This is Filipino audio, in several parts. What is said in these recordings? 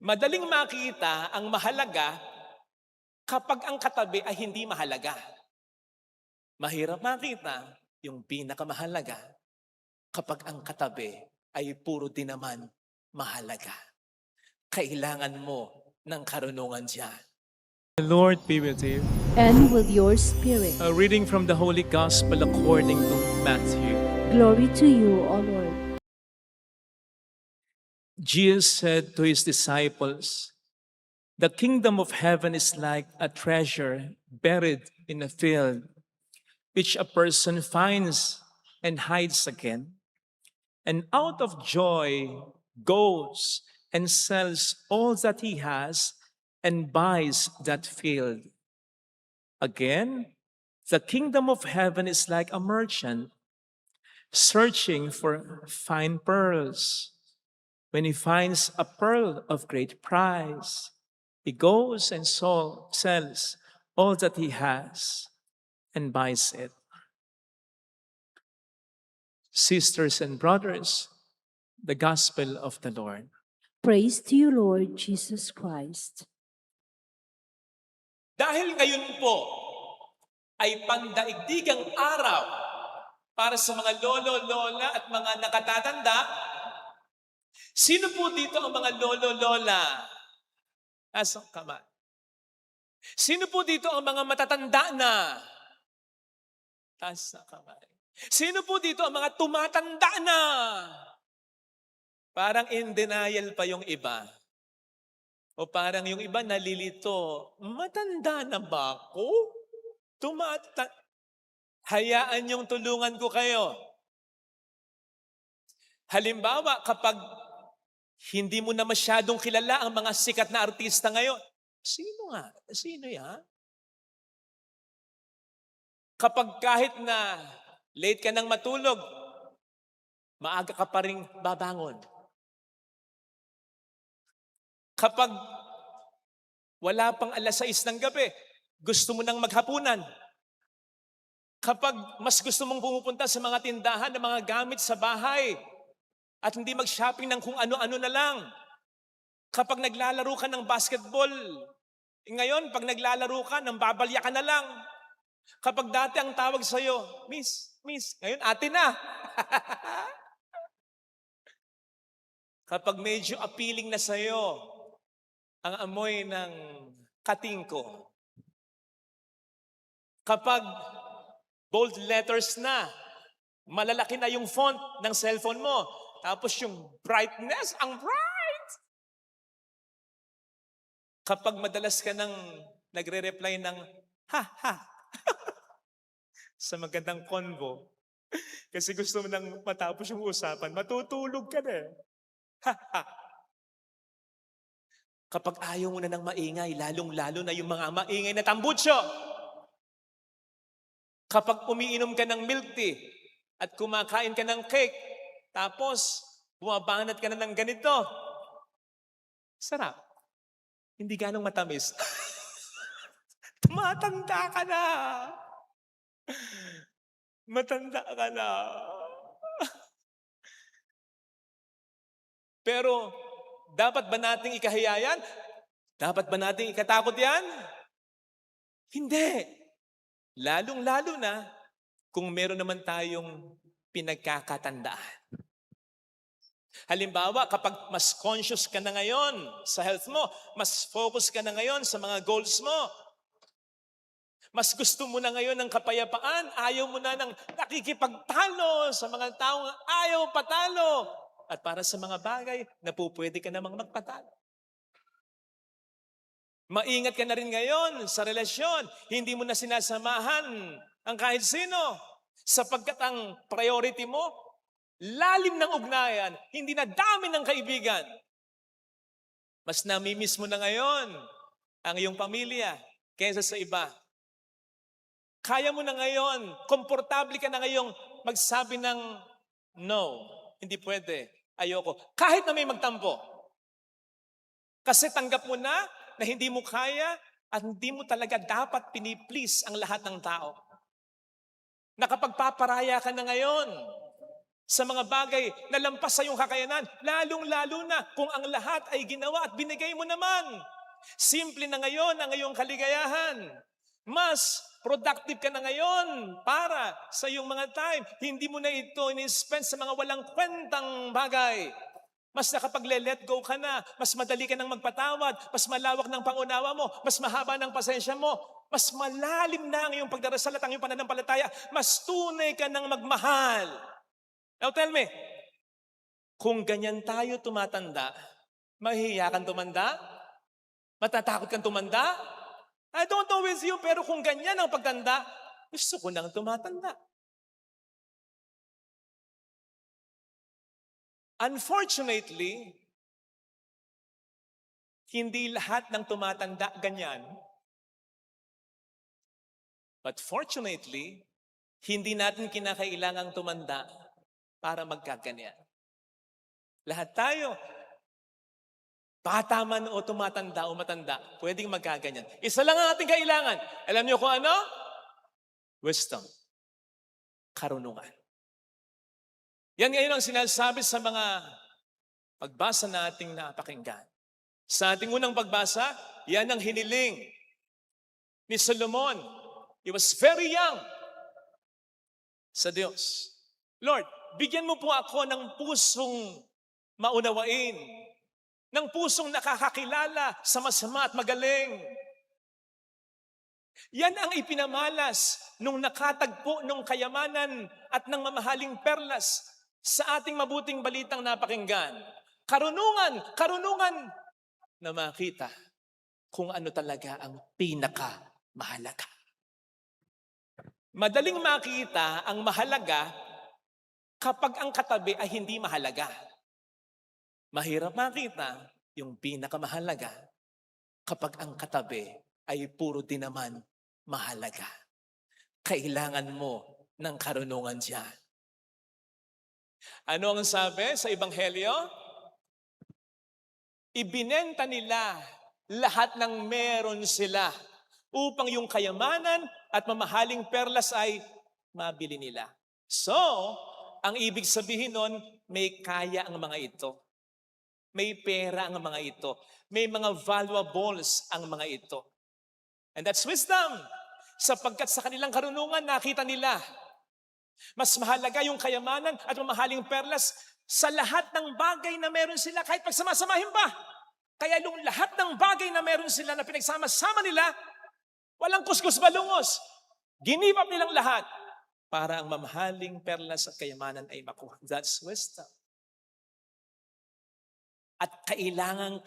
Madaling makita ang mahalaga kapag ang katabi ay hindi mahalaga. Mahirap makita yung pinakamahalaga kapag ang katabi ay puro din naman mahalaga. Kailangan mo ng karunungan diyan. The Lord be with you. and with your spirit. A reading from the Holy Gospel according to Matthew. Glory to you, O Lord. Jesus said to his disciples, "The kingdom of heaven is like a treasure buried in a field, which a person finds and hides again, and out of joy goes and sells all that he has and buys that field. Again, the kingdom of heaven is like a merchant searching for fine pearls. When he finds a pearl of great price, he goes and sells all that he has and buys it." Sisters and brothers, the gospel of the Lord. Praise to you, Lord Jesus Christ. Dahil ngayon po ay pandaigdigang araw para sa mga lolo, lola at mga nakatatanda, sino po dito ang mga lolo, lola? Asang kamay. Sino po dito ang mga matatanda na? Taas na kamay. Sino po dito ang mga tumatanda na? Parang in denial pa yung iba. O parang yung iba nalilito, matanda na ba ako? Hayaan yung tulungan ko kayo. Halimbawa, kapag hindi mo na masyadong kilala ang mga sikat na artista ngayon, sino nga? Sino yan? Kapag kahit na late ka nang matulog, maaga ka pa rin babangon. Kapag wala pang 6:00 ng gabi, gusto mo nang maghapunan. Kapag mas gusto mong pumupunta sa mga tindahan ng mga gamit sa bahay at hindi mag-shopping ng kung ano-ano na lang. Kapag naglalaro ka ng basketball, ngayon pag naglalaro ka, nang babalya ka na lang. Kapag dati ang tawag sa'yo, Miss, ngayon ate na. Kapag medyo appealing na sa'yo, ang amoy ng katingko. Kapag bold letters na, malalaki na yung font ng cellphone mo, tapos yung brightness, ang bright! Kapag madalas ka nang nagre-reply ng ha-ha sa magandang convo, kasi gusto mo nang matapos yung usapan, matutulog ka na. Ha-ha. Kapag ayaw mo na ng maingay, lalong-lalo na yung mga maingay na tambutsyo. Kapag umiinom ka ng milk tea at kumakain ka ng cake, tapos bumabanat ka na ng ganito, sarap. Hindi ganong matamis. Tumatanda ka na. Matanda ka na. Pero, dapat ba nating ikahiya yan? Dapat ba nating ikatakot yan? Hindi. Lalong-lalo na kung meron naman tayong pinagkakatandaan. Halimbawa, kapag mas conscious ka na ngayon sa health mo, mas focus ka na ngayon sa mga goals mo, mas gusto mo na ngayon ng kapayapaan, ayaw mo na ng nakikipagtalo sa mga taong ayaw patalo. At para sa mga bagay na pwede ka namang magpatalo. Maingat ka na rin ngayon sa relasyon. Hindi mo na sinasamahan ang kahit sino. Sapagkat ang priority mo, lalim ng ugnayan, hindi na dami ng kaibigan. Mas namimiss mo na ngayon ang iyong pamilya kaysa sa iba. Kaya mo na ngayon, komportable ka na ngayong magsabi ng no, hindi pwede, ayoko. Kahit na may magtampo. Kasi tanggap mo na hindi mo kaya at hindi mo talaga dapat piniplease ang lahat ng tao. Nakapagpaparaya ka na ngayon sa mga bagay na lampas sa iyong kakayanan, lalong-lalo na kung ang lahat ay ginawa at binigay mo naman. Simple na ngayon ang iyong kaligayahan. Mas productive ka na ngayon para sa iyong mga time. Hindi mo na ito in-spend sa mga walang kwentang bagay. Mas nakapag-let go ka na, mas madali ka nang magpatawad, mas malawak ng pangunawa mo, mas mahaba ng pasensya mo, mas malalim na ang iyong pagdarasal at ang iyong pananampalataya, mas tunay ka nang magmahal. Now tell me, kung ganyan tayo tumatanda, mahihiya kang tumanda? Matatakot kang tumanda? I don't know with you, pero kung ganyan ang pagtanda, gusto ko nang tumatanda. Unfortunately, hindi lahat ng tumatanda ganyan. But fortunately, hindi natin kinakailangang tumanda para magkaganyan. Lahat tayo, bata man o tumatanda o matanda, pwedeng magkaganyan. Isa lang ang ating kailangan. Alam niyo kung ano? Wisdom. Karunungan. Yan ngayon ang sinasabi sa mga pagbasa na ating napakinggan. Sa ating unang pagbasa, yan ang hiniling ni Solomon. He was very young sa Diyos. Lord, bigyan mo po ako ng pusong maunawain, ng pusong nakakakilala sa masama at magaling. Yan ang ipinamalas nung nakatagpo ng kayamanan at ng mamahaling perlas sa ating mabuting balitang napakinggan. Karunungan na makita kung ano talaga ang pinakamahalaga. Madaling makita ang mahalaga kapag ang katabi ay hindi mahalaga. Mahirap makita yung pinakamahalaga kapag ang katabi ay puro din naman mahalaga. Kailangan mo ng karunungan diyan. Ano ang sabi sa Ebanghelyo? Ibinenta nila lahat ng meron sila upang yung kayamanan at mamahaling perlas ay mabili nila. So, ang ibig sabihin nun, may kaya ang mga ito. May pera ang mga ito. May mga valuables ang mga ito. And that's wisdom. Sapagkat sa kanilang karunungan, nakita nila. Mas mahalaga yung kayamanan at mamahaling perlas sa lahat ng bagay na meron sila kahit pagsamasamahin pa. Kaya yung lahat ng bagay na meron sila na pinagsama-sama nila, walang kuskus balungos. Give up nilang lahat para ang mamahaling perlas at kayamanan ay makuha. That's wisdom. At kailangan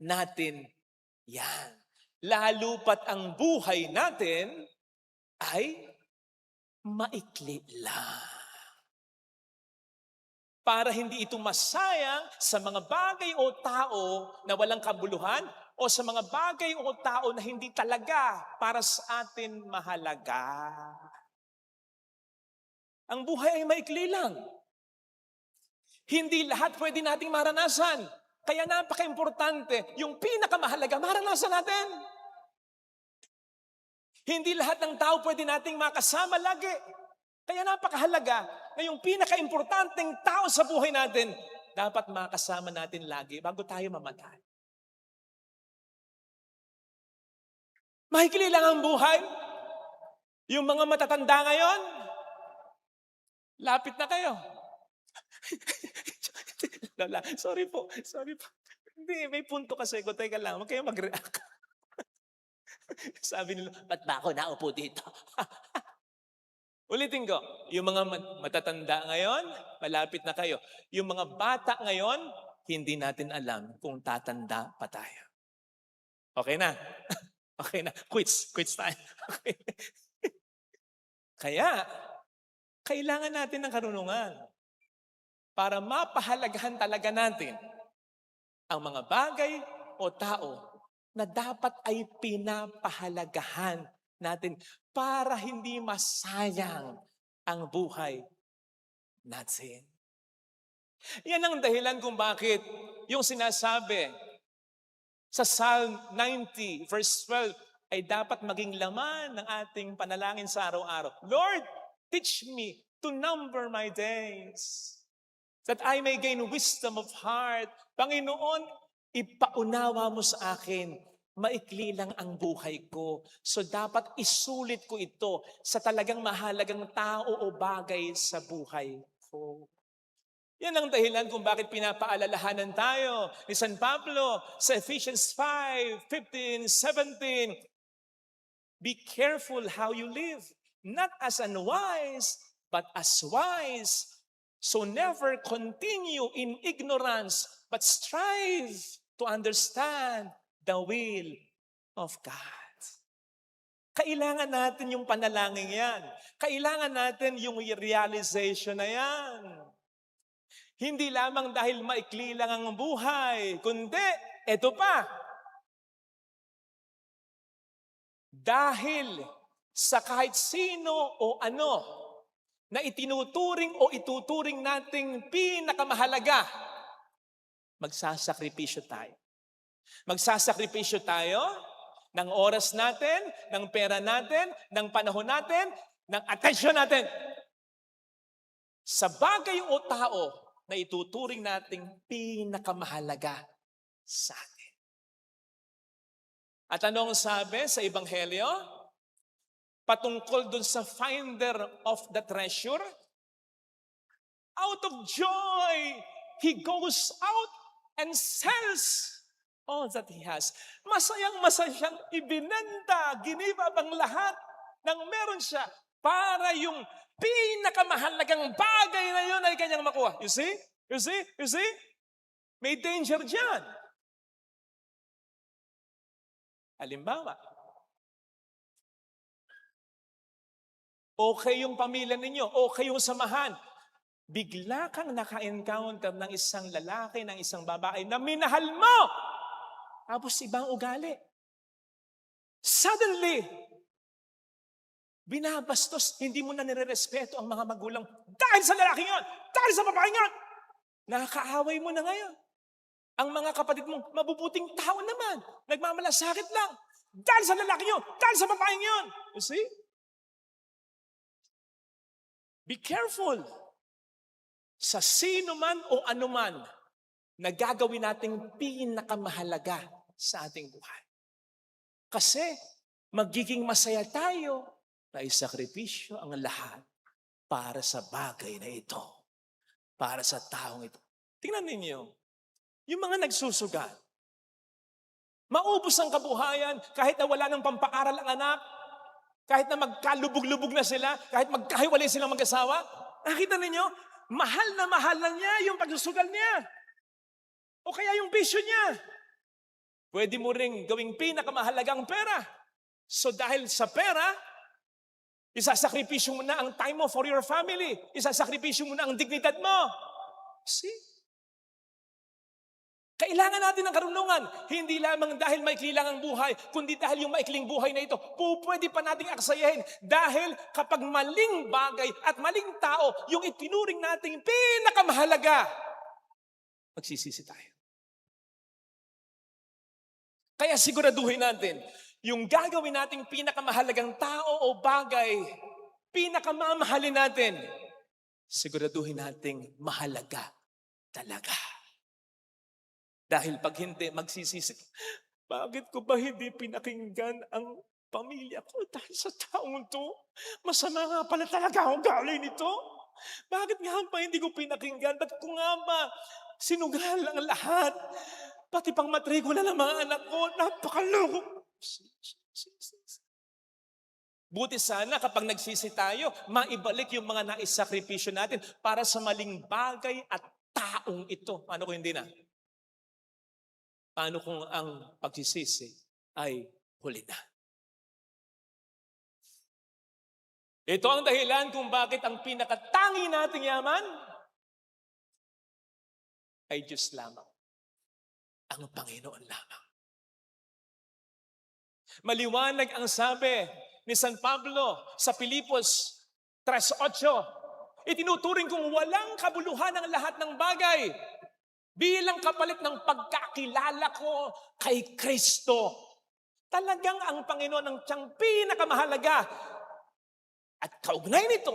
natin yan. Lalo pat ang buhay natin ay maikli lang. Para hindi ito masayang sa mga bagay o tao na walang kabuluhan o sa mga bagay o tao na hindi talaga para sa atin mahalaga. Ang buhay ay maikli lang. Hindi lahat pwede nating maranasan. Kaya napaka-importante, yung pinakamahalaga, maranasan natin. Hindi lahat ng tao pwede nating makasama lagi. Kaya napakahalaga na yung pinaka-importanteng tao sa buhay natin, dapat makasama natin lagi bago tayo mamatay. Mahikli lang ang buhay. Yung mga matatanda ngayon, lapit na kayo. Lola, sorry po. Hindi, may punto kasi ko. Teka lang, huwag kayo mag-react. Sabi nila, ba't ba ako naupo dito? Ulitin ko, yung mga matatanda ngayon, malapit na kayo. Yung mga bata ngayon, hindi natin alam kung tatanda pa tayo. Okay na? Okay na. Quits tayo. Okay. Kaya, kailangan natin ng karunungan para mapahalagahan talaga natin ang mga bagay o tao na dapat ay pinapahalagahan natin para hindi masayang ang buhay natin. Yan ang dahilan kung bakit yung sinasabi sa Psalm 90 verse 12 ay dapat maging laman ng ating panalangin sa araw-araw. Lord, teach me to number my days, that I may gain wisdom of heart. Panginoon, ipaunawa mo sa akin, maikli lang ang buhay ko. So dapat isulit ko ito sa talagang mahalagang tao o bagay sa buhay ko. Yan ang dahilan kung bakit pinapaalalahanan tayo ni San Pablo sa Ephesians 5:15, 17. Be careful how you live, not as unwise, but as wise. So never continue in ignorance, but strive to understand the will of God. Kailangan natin yung panalangin yan. Kailangan natin yung realization na yan. Hindi lamang dahil maikli lang ang buhay, kundi, eto pa, dahil sa kahit sino o ano na itinuturing o ituturing nating pinakamahalaga, magsasakripisyo tayo. Magsasakripisyo tayo ng oras natin, ng pera natin, ng panahon natin, ng atensyon natin sa bagay o tao na ituturing nating pinakamahalaga sa atin. At anong sabi sa Ebanghelyo? Patungkol dun sa finder of the treasure, out of joy, he goes out and sells all that he has. Masayang-masaya siyang ibinenta, ginibab ang lahat ng meron siya para yung pinakamahalagang bagay na yun ay kanyang makuha. You see? You see? You see? May danger dyan. Halimbawa, okay yung pamilya ninyo, okay yung samahan. Bigla kang naka-encounter ng isang lalaki, ng isang babae na minahal mo. Tapos ibang ugali. Suddenly, binabastos, hindi mo na nirerespeto ang mga magulang dahil sa lalaki yon, dahil sa babae yon. Nakakaaway mo na ngayon. Ang mga kapatid mong mabubuting tao naman, nagmamalasakit lang dahil sa lalaki yon, dahil sa babae yon. You see? Be careful sa sino man o anuman na gagawin nating pinakamahalaga sa ating buhay. Kasi magiging masaya tayo na isakripisyo ang lahat para sa bagay na ito, para sa taong ito. Tingnan ninyo, yung mga nagsusugal, maubos ang kabuhayan kahit na wala ng pampaaral ang anak, kahit na magkalubog-lubog na sila, kahit magkahiwalay silang mag-asawa. Nakita ninyo, mahal na niya yung pagsusugal niya. O kaya yung bisyo niya. Pwede mo ring gawing pinakamahalagang pera. So dahil sa pera, isasakripisyo mo na ang time mo for your family. Isasakripisyo mo na ang dignidad mo. See? Kailangan natin ng karunungan. Hindi lamang dahil maikli lang ang buhay, kundi dahil yung maikling buhay na ito, pwede pa nating aksayahin. Dahil kapag maling bagay at maling tao, yung itinuring nating pinakamahalaga, magsisisi tayo. Kaya siguraduhin natin, yung gagawin nating pinakamahalagang tao o bagay, pinakamamahalin natin, siguraduhin nating mahalaga talaga. Dahil pag hindi, magsisisi, bakit ko ba hindi pinakinggan ang pamilya ko dahil sa taong to? Masama nga pala talaga ang ugali nito. Bakit nga ba hindi ko pinakinggan? Ba't ko nga ba sinugal ang lahat? Pati pang matrikula ng mga anak ko, napakaloko. Buti sana kapag nagsisi tayo, maibalik yung mga naisakripisyo natin para sa maling bagay at taong ito. Paano kung hindi na? Paano kung ang pagsisisi ay huli na? Ito ang dahilan kung bakit ang pinakatangi nating yaman ay Diyos lamang. Ang Panginoon lamang. Maliwanag ang sabi ni San Pablo sa Filipos 3:8. Itinuturing kong walang kabuluhan ang lahat ng bagay bilang kapalit ng pagkakilala ko kay Kristo. Talagang ang Panginoon ang siyang pinakamahalaga. At kaugnay nito,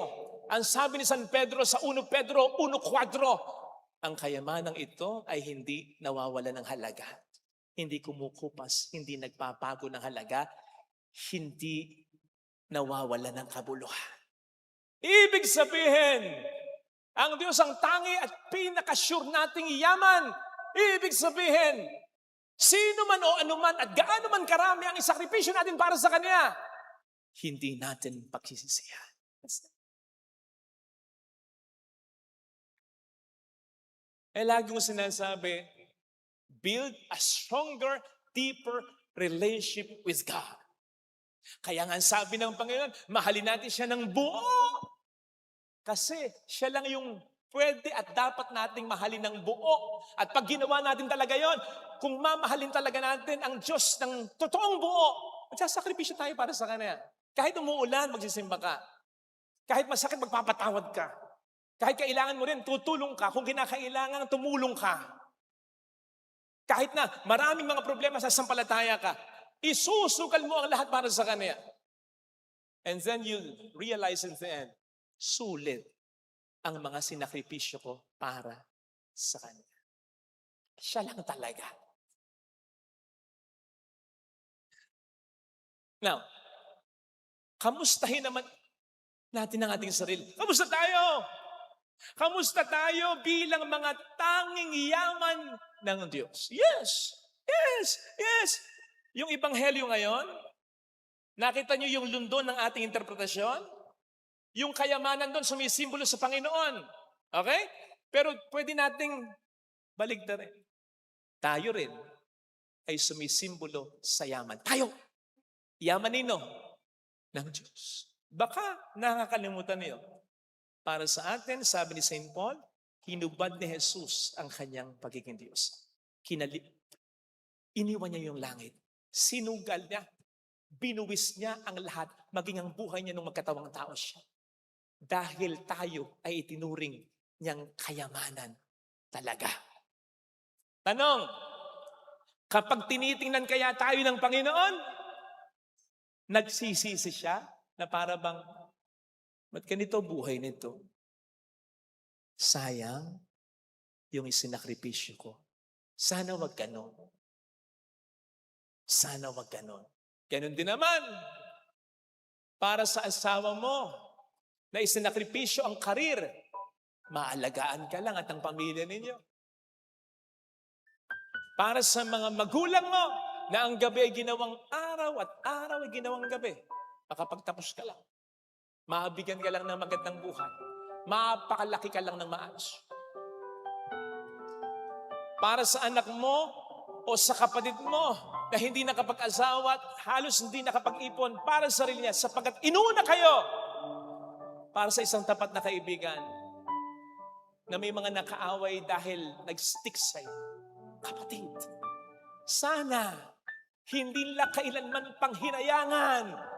Ang sabi ni San Pedro sa 1 Pedro 1:4, ang kayamanang ito ay hindi nawawala ng halaga. Hindi kumukupas, hindi nagpapago ng halaga, hindi nawawala ng kabuluhan. Ibig sabihin, ang Diyos ang tangi at pinaka-sure nating yaman. Ibig sabihin, sino man o anuman at gaano man karami ang isakripisyo natin para sa Kanya, hindi natin pagsisisihan. Lagi kong sinasabi, build a stronger, deeper relationship with God. Kaya nga sabi ng Panginoon, mahalin natin siya ng buo. Kasi siya lang yung pwede at dapat nating mahalin ng buo. At pag ginawa natin talaga yon, kung mamahalin talaga natin ang Diyos ng totoong buo, magsasakripisyo tayo para sa Kanya. Kahit umuulan, magsisimba ka. Kahit masakit, magpapatawad ka. Kahit kailangan mo rin, tutulong ka. Kung kinakailangan, tumulong ka. Kahit na maraming mga problema sa sampalataya ka, isusukal mo ang lahat para sa Kanya. And then you realize in the end, sulit ang mga sinakripisyo ko para sa Kanya. Siya lang talaga. Now, kamustahin naman natin ang ating sarili. Kamusta tayo? Kamusta tayo bilang mga tanging yaman ng Diyos? Yes! Yes! Yes! Yung ebanghelyo ngayon, nakita niyo yung lundon ng ating interpretasyon? Yung kayamanan doon sumisimbolo sa Panginoon. Okay? Pero pwede nating baligtarin. Tayo rin ay sumisimbolo sa yaman. Tayo! Yaman nino? Ng Diyos. Baka nakakalimutan niyo. Para sa atin, sabi ni St. Paul, hinubad ni Jesus ang kanyang pagiging Diyos. Iniwan niya yung langit. Sinugal niya. Binuwis niya ang lahat, maging ang buhay niya nung magkatawang tao siya. Dahil tayo ay itinuring niyang kayamanan talaga. Tanong, kapag tinitingnan kaya tayo ng Panginoon, nagsisisi siya na para bang, ba't ganito buhay nito? Sayang yung isinakripisyo ko. Sana wag ganon. Sana wag ganon. Ganon din naman. Para sa asawa mo, na isinakripisyo ang karir, maalagaan ka lang at ang pamilya ninyo. Para sa mga magulang mo, na ang gabi ay ginawang araw at araw ay ginawang gabi, makapagtapos ka lang. Mabigyan ka lang ng magandang buhay. Mapakalaki ka lang ng maayos. Para sa anak mo o sa kapatid mo na hindi nakapag-asawa at halos hindi nakapag-ipon para sa sarili niya sapagkat inuna kayo para sa isang tapat na kaibigan na may mga nakaaway dahil nag-stick sa'yo. Kapatid, sana hindi nila kailanman panghinayangan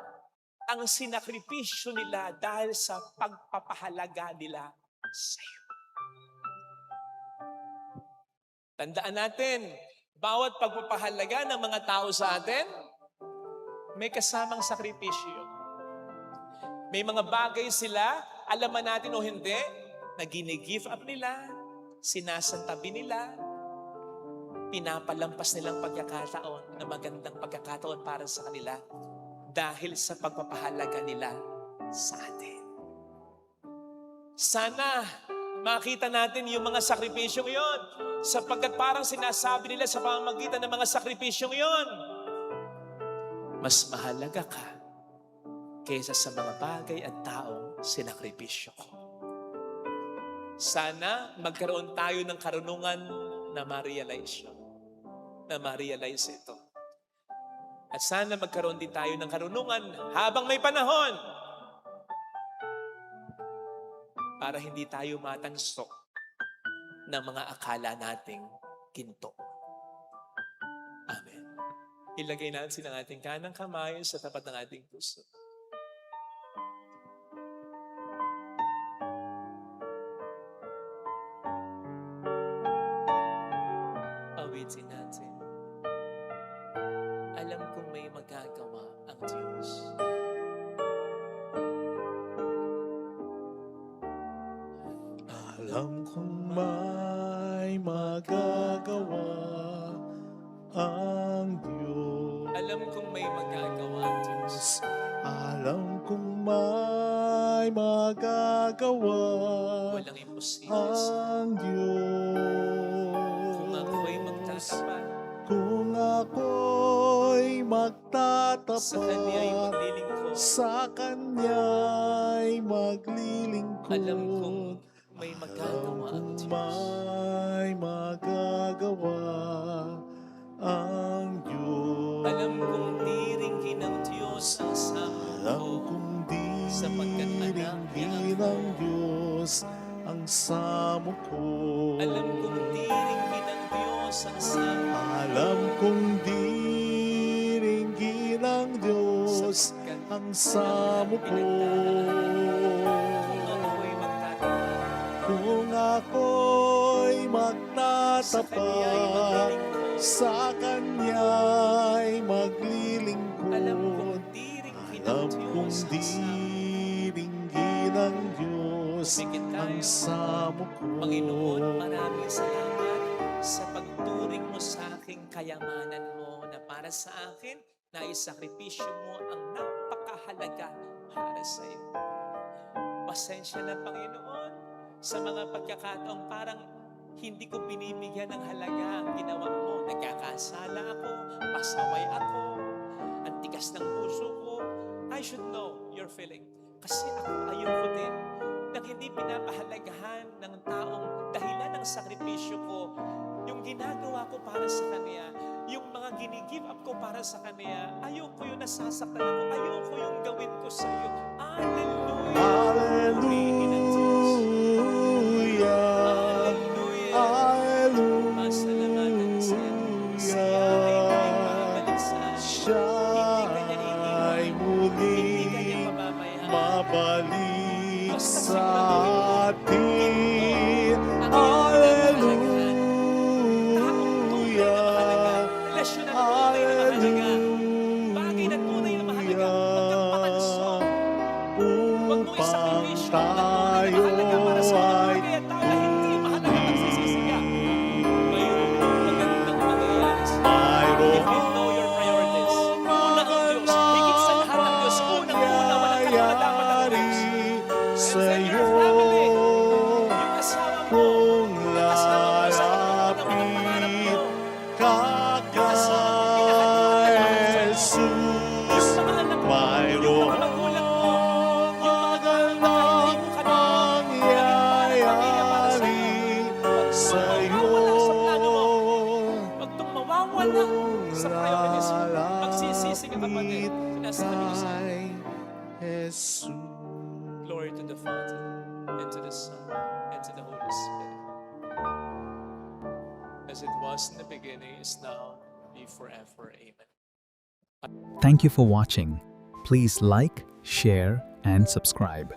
ang sinakripisyo nila dahil sa pagpapahalaga nila sa iyo. Tandaan natin, bawat pagpapahalaga ng mga tao sa atin, may kasamang sakripisyo. May mga bagay sila, alam man natin o hindi, na gini-give up nila, sinasantabi nila, pinapalampas nilang pagkakataon na magandang pagkakataon para sa kanila dahil sa pagpapahalaga nila sa atin. Sana makita natin yung mga sakripisyong yon sapagkat parang sinasabi nila sa pamamagitan ng mga sakripisyong yon, mas mahalaga ka kaysa sa mga bagay at taong sinakripisyo ko. Sana magkaroon tayo ng karunungan na ma-realize yun, na ma-realize ito. At sana magkaroon din tayo ng karunungan habang may panahon para hindi tayo matansok ng mga akala nating ginto. Amen. Ilagay natin ang ating kanang kamay sa tapat ng ating puso. Awitin natin. Alam kong may magagawa ang Diyos. may magagawa ang Diyos. Alam kong may magagawa ang Diyos. Alam kong may magagawa Walang imposible sa ang Diyos. kung ako'y magtatapat. Kung ako'y Sa Kanya'y magtatapat, maglilingkod. sa Kanya'y maglilingkod. Alam kong may magagawa ang Kung Diyos. may magagawa ang Diyos. Alam kong diringgin ng Diyos ang Alam samo ko. kong sapagkat anak niya diringgin ako. ng Diyos ang samo ko. Alam kong diringgin ng Diyos ang samo ko. Alam kong diringgin ng Diyos sapagkat ang samo ko. kung ako'y magtatapat, Kung ako'y sa Kanya'y maglilingkod. sa Kanya'y Alam kong maglilingkod. diringgin ng Alam kong Diyos ang samo ko. diringgin ng Diyos Pumikit ang tayo. samo ko. Panginoon, maraming salamat sa pagturing mo sa aking kayamanan mo na para sa akin na isakripisyo mo ang napakahalaga para sa iyo. Pasensya na, Panginoon, sa mga pagkakataong parang hindi ko binibigyan ng halaga ang ginawa mo. Nagkakasala ako, pasaway ako, ang tigas ng puso ko. I should know your feeling. Kasi ako ayoko din nang hindi pinapahalagahan ng taong dahilan ng sakripisyo ko, yung ginagawa ko para sa Kanya, yung mga gini-give up ko para sa Kanya, ayoko yung nasasaktan ako, ayoko yung gawin ko sa iyo. Hallelujah! Purihin ang Diyos. Hallelujah. Hallelujah! Hallelujah. Pasalamatan siya. Siya ay may babalik sa atin. Siya Hindi ka niya ay iiwan. Hindi ka niya muling pababayaan. mabalik Basta sa siguraduhin mo, atin. ang iyong pinapahalagaan. Taong tunay na mahalaga. Relasyon na tunay na mahalaga. Bagay na tunay na mahalaga. Huwag kang patanso. Huwag mong Upang isakripisyo ang tunay na mahalaga para sa mga bagay at tao na hindi mahalaga at nagsisisiga. Mayroong magandang mangyayari sa iyo. If you know your priorities, una ang Diyos. Higit sa lahat ang Diyos. Unang-una, walang karapat-dapat ang Diyos. sa And then iyo your family, yung asawa mo, kung yung asawa mo sa unang-una pangarap mo. lalapit ka kay Jesus, Yung mga anak mo, yung mayroong mga magulang mo, yung mga nakahindi mo kanina, mangyayari sa iyo. Huwag tong mawawala sa priorities mo. Magsisisi ka, kapatid. Sinasabi ko sa iyo. Kay Jesus. Glory to the Father, and to the Son, and to the Holy Spirit. As it was in the beginning, is now, be forever. Amen. Thank you for watching. Please like, share, and subscribe.